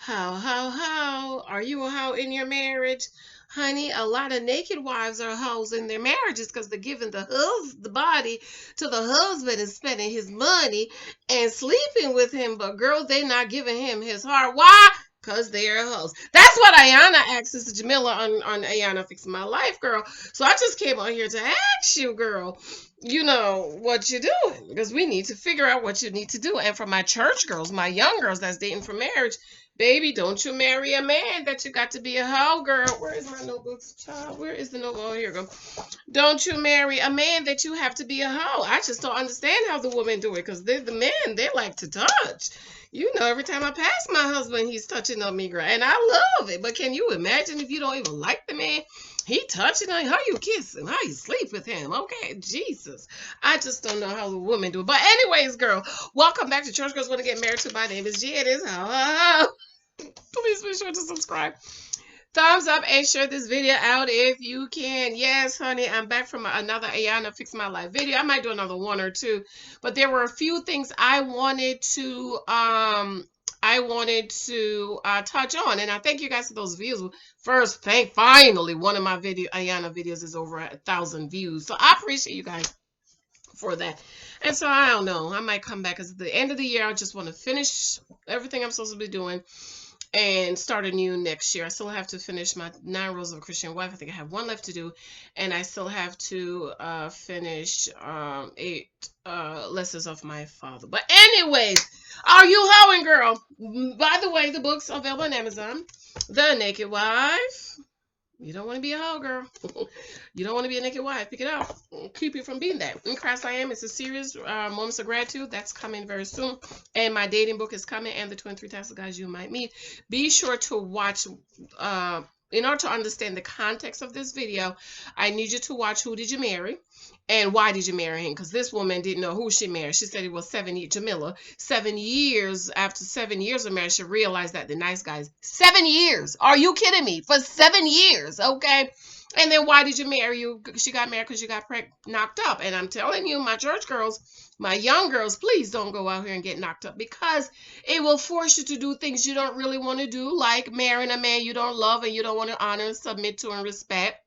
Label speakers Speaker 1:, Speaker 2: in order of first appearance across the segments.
Speaker 1: How? Are you a hoe in your marriage? Honey, a lot of naked wives are hoes in their marriages because they're giving the body to the husband and spending his money and sleeping with him. But girl, they're not giving him his heart. Why? Because they're hoes. That's what Iyanla asks Jamela on Iyanla Fix My Life, girl. So I just came on here to ask you, girl, what you're doing because we need to figure out what you need to do. And for my church girls, my young girls that's dating for marriage, baby, don't you marry a man that you got to be a hoe, girl. Where is my notebooks, child? Where is the notebook? Oh, here you go. Don't you marry a man that you have to be a hoe. I just don't understand how the women do it because the men, they like to touch. Every time I pass my husband, he's touching on me, girl. And I love it. But can you imagine if you don't even like the man? He touching on you. How you kiss him? How you sleep with him? Okay, Jesus. I just don't know how the women do it. But anyways, girl, welcome back to Church Girls Want to Get Married To. My name is Janice. Please be sure to subscribe. Thumbs up and share this video out if you can. Yes, honey, I'm back from another Iyanla Fix My Life video. I might do another one or two, but there were a few things I wanted to touch on, and I thank you guys for those views. First, finally one of my Iyanla videos is over 1,000 views, so I appreciate you guys for that. And so I don't know, I might come back because at the end of the year I just want to finish everything I'm supposed to be doing and start anew next year. I still have to finish my 9 Rules of a Christian Wife. I think I have one left to do, and I still have to finish 8 lessons of my father. But anyways, are you hoeing, girl? By the way, the book's available on Amazon. The Naked Wife. You don't want to be a hoe, girl. You don't want to be a naked wife. Pick it up. Keep you from being that. In Christ I Am. It's a series, Moments of Gratitude. That's coming very soon. And my dating book is coming. And the 23 Types of Guys You Might Meet. Be sure to watch. In order to understand the context of this video, I need you to watch Who Did You Marry? And why did you marry him? Because this woman didn't know who she married. She said it was 7 years. Jamela, 7 years, after 7 years of marriage, she realized that the nice guys, 7 years. Are you kidding me? For 7 years, okay? And then why did you marry you? She got married because you got knocked up. And I'm telling you, my church girls, my young girls, please don't go out here and get knocked up because it will force you to do things you don't really want to do, like marrying a man you don't love and you don't want to honor and submit to and respect.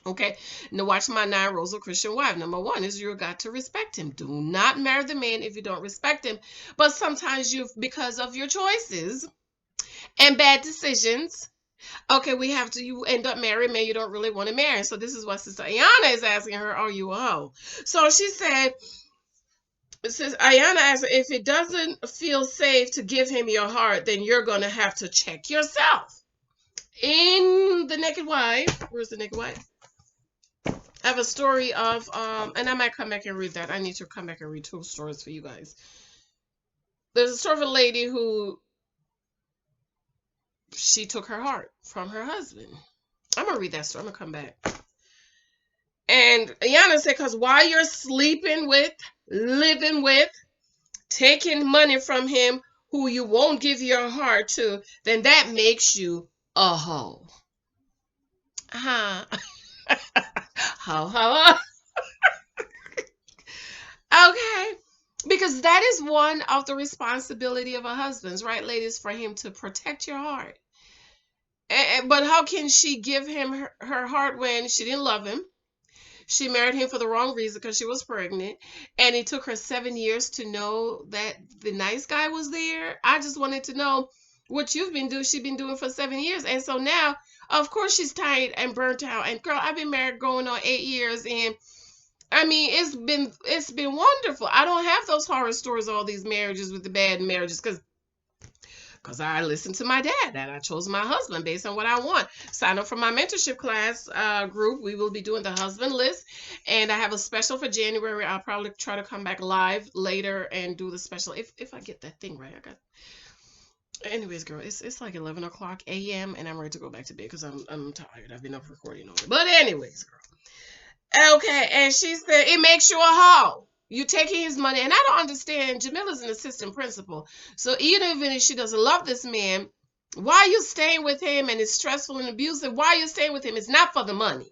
Speaker 1: Okay, now watch my 9 Rules of Christian Wife. Number 1 is you got to respect him. Do not marry the man if you don't respect him. But sometimes because of your choices and bad decisions, okay, you end up marrying a man you don't really want to marry. So this is what Sister Iyanla is asking her, are you a hoe? So she said, Iyanla asked, if it doesn't feel safe to give him your heart, then you're going to have to check yourself. In The Naked Wife, where's The Naked Wife? I have a story of, and I might come back and read that. I need to come back and read 2 stories for you guys. There's a story of a lady who, she took her heart from her husband. I'm going to read that story. I'm going to come back. And Iyanla said, because while you're sleeping with, living with, taking money from him who you won't give your heart to, then that makes you a hoe. Ho. Okay. Because that is one of the responsibility of a husband, right, ladies, for him to protect your heart. But how can she give him her heart when she didn't love him? She married him for the wrong reason because she was pregnant. And it took her 7 years to know that the nice guy was there. I just wanted to know what she's been doing for 7 years. And so now, of course, she's tired and burnt out. And girl, I've been married going on 8 years. And I mean, it's been wonderful. I don't have those horror stories, all these marriages with the bad marriages, because I listened to my dad and I chose my husband based on what I want. Sign up for my mentorship class group. We will be doing the husband list. And I have a special for January. I'll probably try to come back live later and do the special if I get that thing right. Anyways, girl, it's like 11 o'clock a.m. and I'm ready to go back to bed because I'm tired. I've been up recording all day. But anyways, girl. Okay, and she said it makes you a hoe. You taking his money, and I don't understand. Jamela's an assistant principal, so even if she doesn't love this man, why are you staying with him? And it's stressful and abusive. Why are you staying with him? It's not for the money.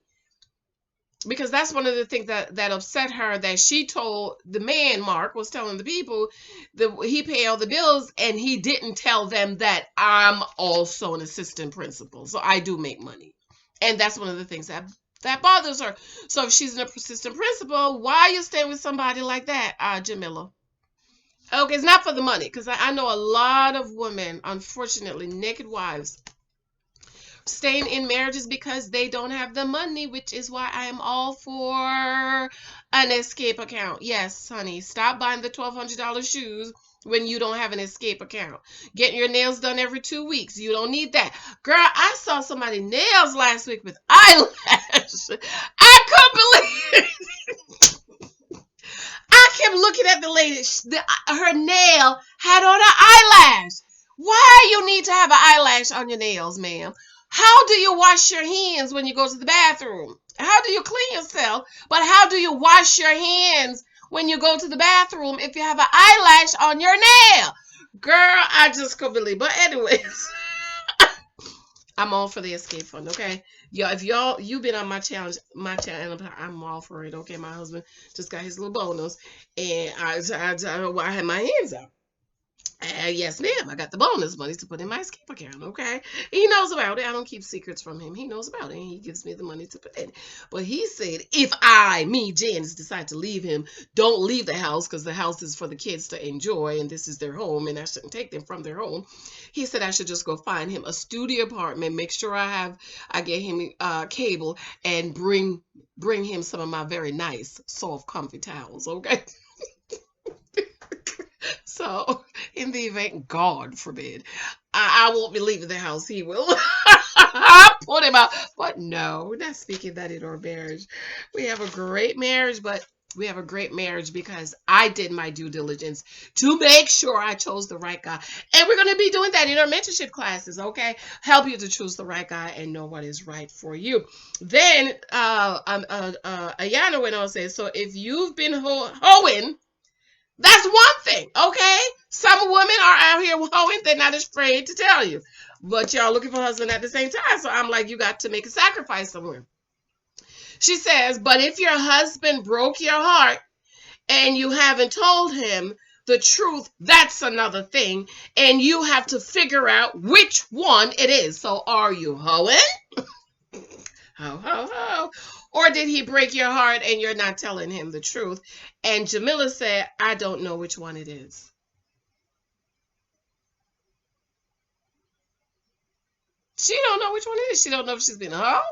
Speaker 1: because that's one of the things that upset her, that she told the man, Mark was telling the people that he paid all the bills, and he didn't tell them that I'm also an assistant principal, so I do make money. And that's one of the things that bothers her. So if she's an assistant principal, why are you staying with somebody like that, Jamila? Okay, it's not for the money, because I know a lot of women, unfortunately, naked wives, staying in marriages because they don't have the money, which is why I am all for an escape account. Yes, honey, stop buying the $1,200 shoes when you don't have an escape account. Getting your nails done every 2 weeks. You don't need that. Girl, I saw somebody nails last week with eyelash. I couldn't believe it. I kept looking at the lady. Her nail had on an eyelash. Why you need to have an eyelash on your nails, ma'am? How do you wash your hands when you go to the bathroom? How do you clean yourself? But how do you wash your hands when you go to the bathroom if you have an eyelash on your nail? Girl, I just couldn't believe. But anyways, I'm all for the escape fund, okay? Y'all, if you've been on my challenge, I'm all for it, okay? My husband just got his little bonus, and I had my hands out. Yes, ma'am. I got the bonus money to put in my escape account. Okay, he knows about it. I don't keep secrets from him. He knows about it, and he gives me the money to put in. But he said, if Janice, decide to leave him, don't leave the house, because the house is for the kids to enjoy, and this is their home, and I shouldn't take them from their home. He said I should just go find him a studio apartment, make sure I get him cable, and bring him some of my very nice, soft, comfy towels. Okay. So, in the event, God forbid, I won't be leaving the house, he will. I put him out. But no, we're not speaking that in our marriage. We have a great marriage, but we have a great marriage because I did my due diligence to make sure I chose the right guy. And we're going to be doing that in our mentorship classes, okay? Help you to choose the right guy and know what is right for you. Then, Iyanla went on to say, so if you've been hoeing, that's one thing, okay? Some women are out here hoeing. They're not afraid to tell you. But y'all looking for a husband at the same time. So I'm like, you got to make a sacrifice somewhere. She says, but if your husband broke your heart and you haven't told him the truth, that's another thing. And you have to figure out which one it is. So are you hoeing? Ho, ho, ho. Or did he break your heart and you're not telling him the truth? And Jamila said, I don't know which one it is. She don't know which one it is. She don't know if she's been a hoe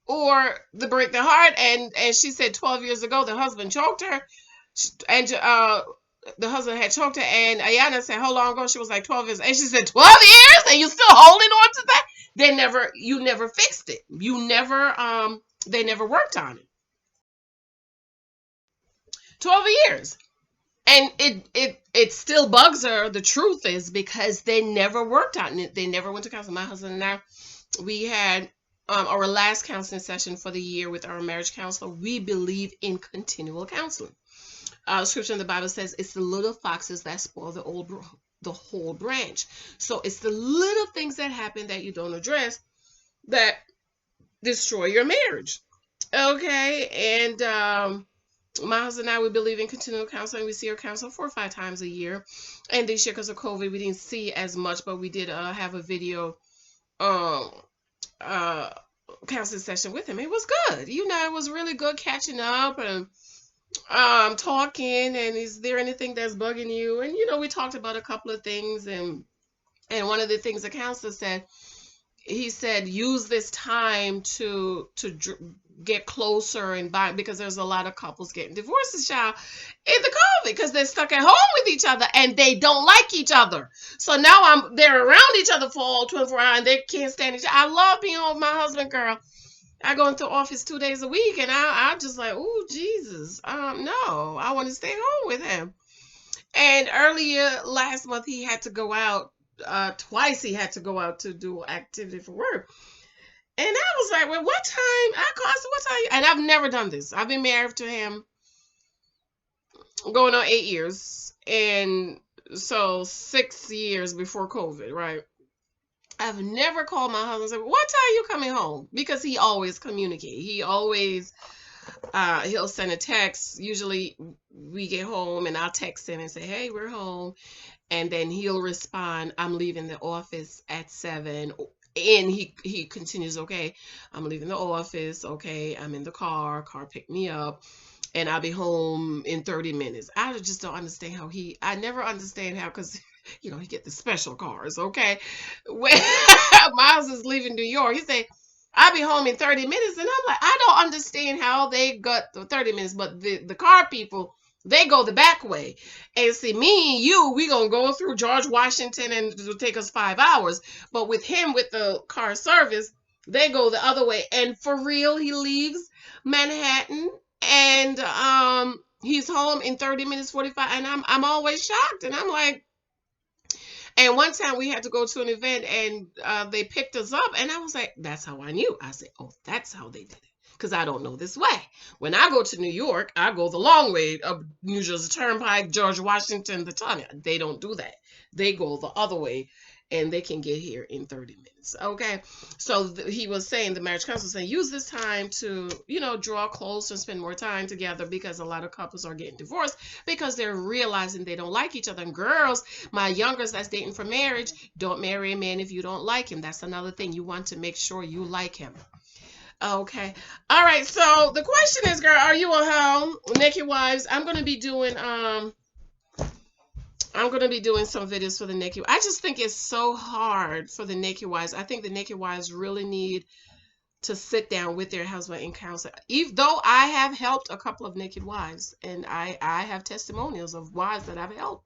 Speaker 1: or the break the heart. And she said 12 years ago, the husband choked her. And the husband had choked her. And Iyanla said, how long ago? She was like 12 years. And she said, 12 years? And you still holding on to that? You never fixed it. They never worked on it. 12 years. And it still bugs her. The truth is, because they never worked on it. They never went to counseling. My husband and I, we had our last counseling session for the year with our marriage counselor. We believe in continual counseling. Scripture in the Bible says it's the little foxes that spoil the whole branch. So it's the little things that happen that you don't address that destroy your marriage. Okay, and my husband and I, we believe in continual counseling. We see our counselor 4 or 5 times a year. And this year, because of COVID, we didn't see as much, but we did have a video um, uh, counseling session with him. It was good. It was really good catching up and talking. And is there anything that's bugging you? And, we talked about a couple of things. And one of the things the counselor said, he said, use this time to get closer and bind, because there's a lot of couples getting divorces, child, in the COVID, because they're stuck at home with each other and they don't like each other. So now they're around each other for all 24 hours and they can't stand each other. I love being home with my husband, girl. I go into the office 2 days a week and I just like, oh Jesus, no, I want to stay home with him. And earlier last month he had to go out. Twice he had to go out to do activity for work. And I was like, well, what time? What time? And I've never done this. I've been married to him going on 8 years. And so 6 years before COVID, right? I've never called my husband and said, what time are you coming home? Because he always communicates. He always He'll send a text. Usually we get home and I'll text him and say, hey, we're home. And then he'll respond, I'm leaving the office at 7. And he continues, okay, I'm leaving the office. Okay, I'm in the car picked me up, and I'll be home in 30 minutes. I just don't understand how I never understand how, because, he get the special cars, okay? When Miles is leaving New York, he say, I'll be home in 30 minutes. And I'm like, I don't understand how they got the 30 minutes, but the car people, they go the back way. And see, me and you, we gonna go through George Washington and it'll take us 5 hours. But with him, with the car service, they go the other way. And for real, he leaves Manhattan and he's home in 30 minutes 45, and I'm always shocked, and I'm like, and one time we had to go to an event and they picked us up, and I was like, that's how I knew. I said, oh, that's how they did it, because I don't know this way. When I go to New York, I go the long way of New Jersey Turnpike, George Washington, the tunnel. They don't do that. They go the other way, and they can get here in 30 minutes. Okay. So he was saying, the marriage counselor was saying, use this time to, draw closer and spend more time together, because a lot of couples are getting divorced because they're realizing they don't like each other. And girls, my youngest that's dating for marriage, don't marry a man if you don't like him. That's another thing. You want to make sure you like him. Okay. All right. So the question is, girl, are you a hoe? Naked Wives. I'm going to be doing some videos for the naked. I just think it's so hard for the naked wives. I think the naked wives really need to sit down with their husband and counsel. Even though I have helped a couple of naked wives, and I have testimonials of wives that I've helped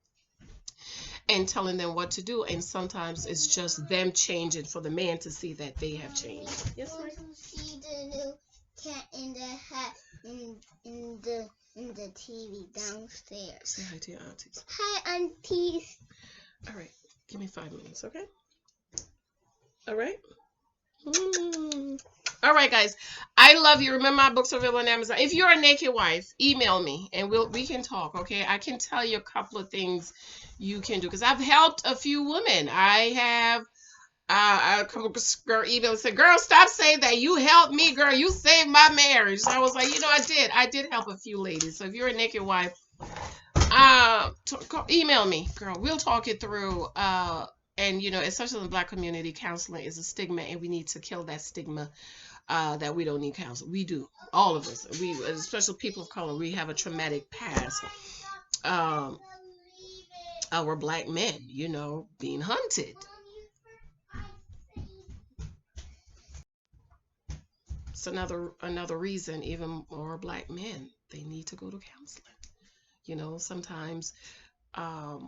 Speaker 1: and telling them what to do. And sometimes it's just them changing for the man to see that they have changed. Yes, sir.
Speaker 2: See the new cat in the hat in the TV downstairs.
Speaker 1: Say hi to your aunties.
Speaker 2: Hi, aunties.
Speaker 1: All right. Give me 5 minutes, okay? All right? All right, guys. I love you. Remember, my books are available on Amazon. If you're a naked wife, email me and we can talk, okay? I can tell you a couple of things you can do, because I've helped a few women. I have a couple girl email and said, girl, stop saying that. You helped me, girl. You saved my marriage. So I was like, I did help a few ladies. So if you're a naked wife, email me, girl. We'll talk it through. And especially in the Black community, counseling is a stigma, and we need to kill that stigma. That we don't need counseling. We do, all of us. We, especially people of color, we have a traumatic past. Our Black men, being hunted. It's another reason, even more Black men, they need to go to counseling. Sometimes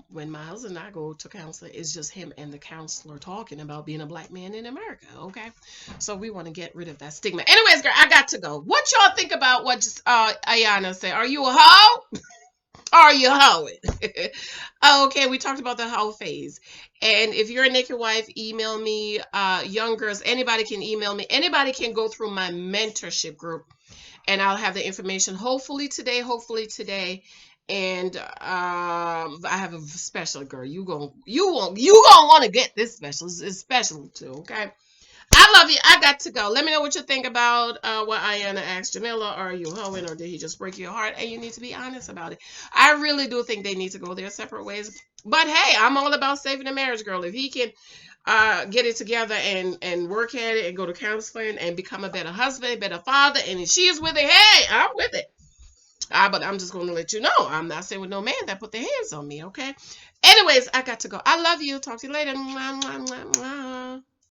Speaker 1: when Miles and I go to counseling, it's just him and the counselor talking about being a Black man in America, okay? So we want to get rid of that stigma. Anyways, girl, I got to go. What y'all think about what Iyanla said? Are you a hoe? Are you hoeing? Okay, we talked about the hoe phase. And if you're a naked wife, email me. Young girls, anybody can email me. Anybody can go through my mentorship group, and I'll have the information hopefully today. And I have a special, girl. You gonna want to get this special. It's special too, okay? I love you. I got to go. Let me know what you think about what Iyanla asked Jamela. Are you hoeing, or did he just break your heart? And you need to be honest about it. I really do think they need to go their separate ways. But hey, I'm all about saving the marriage, girl. If he can get it together and work at it and go to counseling and become a better husband, better father, and if she is with it, hey, I'm with it. But I'm just going to let you know, I'm not staying with no man that put their hands on me, okay? Anyways, I got to go. I love you. Talk to you later. Mwah, mwah, mwah, mwah.